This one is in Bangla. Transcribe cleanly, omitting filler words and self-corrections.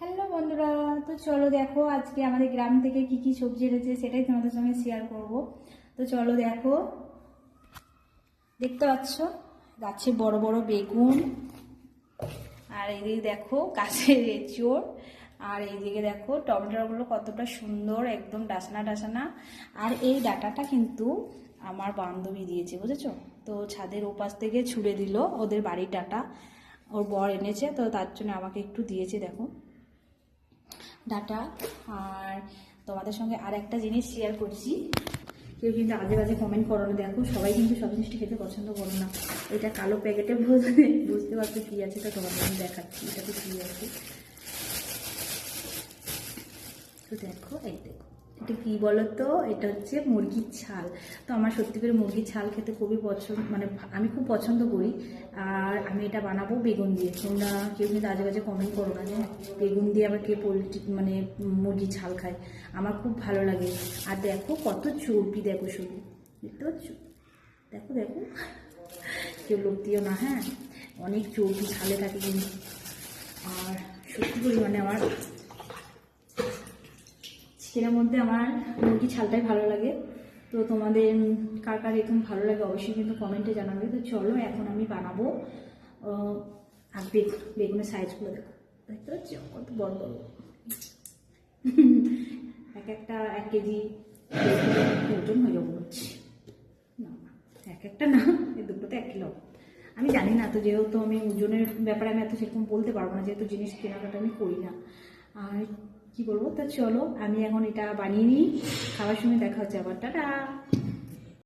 হ্যালো বন্ধুরা, তো চলো দেখো আজকে আমাদের গ্রাম থেকে কি কি সবজি এনেছে সেটাই তোমাদের সঙ্গে শেয়ার করব। তো চলো দেখো, দেখতে পাচ্ছ গাছে বড় বড় বেগুন, আর এইদিকে দেখো গাছের এঁচোড়, আর এইদিকে দেখো টমেটোগুলো কতটা সুন্দর একদম ডাসনা ডাসানা। আর এই ডাটাটা কিন্তু আমার বান্ধবী দিয়েছে, বুঝেছো? তো ছাদের ওপাশ থেকে ছুঁড়ে দিল, ওদের বাড়ির ডাটা ওর বর এনেছে, তো তার জন্য আমাকে একটু দিয়েছে দেখো ডাটা। আর তোমাদের সঙ্গে আর একটা জিনিস শেয়ার করছি, কেউ কিন্তু আজে বাজে কমেন্ট করো না, দেখো সবাই কিন্তু সব জিনিসটা খেতে পছন্দ করো না। এটা কালো প্যাকেটে বুঝতে পারছো কী আছে, তো তোমাদের আমি দেখাচ্ছি এটাতে কী আছে। তো দেখো, এই দেখো এটা কী বলো তো, এটা হচ্ছে মুরগির ছাল। তো আমার সত্যি করে মুরগির ছাল খেতে খুবই পছন্দ, মানে আমি খুব পছন্দ করি। আর আমি এটা বানাবো বেগুন দিয়ে। তোমরা কেউ কিন্তু আজে বাজে কমেন্ট করো না যে বেগুন দিয়ে আবার কে পোলট্রি মানে মুরগির ছাল খায়, আমার খুব ভালো লাগে। আর দেখো কত চর্বি, দেখো শুধু, দেখতে পাচ্ছ? দেখো দেখো, কেউ লোক দিও না, হ্যাঁ অনেক চর্বি ছালে থাকে কিন্তু। আর সত্যি পরিমাণে আমার চিকেনের মধ্যে আমার মুরগি ছালটাই ভালো লাগে। তো তোমাদের কার কার এরকম ভালো লাগে অবশ্যই কিন্তু কমেন্টে জানাবে। তো চলো এখন আমি বানাবো। আর বেগুনের সাইজগুলো দেখো, দেখতে পাচ্ছ কত বড় বড়, এক একটা 1 কেজি ওজন হয়ে যাবো হচ্ছে না, এক একটা না, এই দুটোতে 1 কিলো। আমি জানি না, তো যেহেতু আমি ওজনের ব্যাপারে আমি এত সেরকম বলতে পারবো না, যেহেতু জিনিস কেনাকাটা আমি করি না। আর কি বলবো, তা চলো আমি এখন এটা বানিয়ে নিই, খাওয়ার সময় দেখা হচ্ছে আবার, টাটা।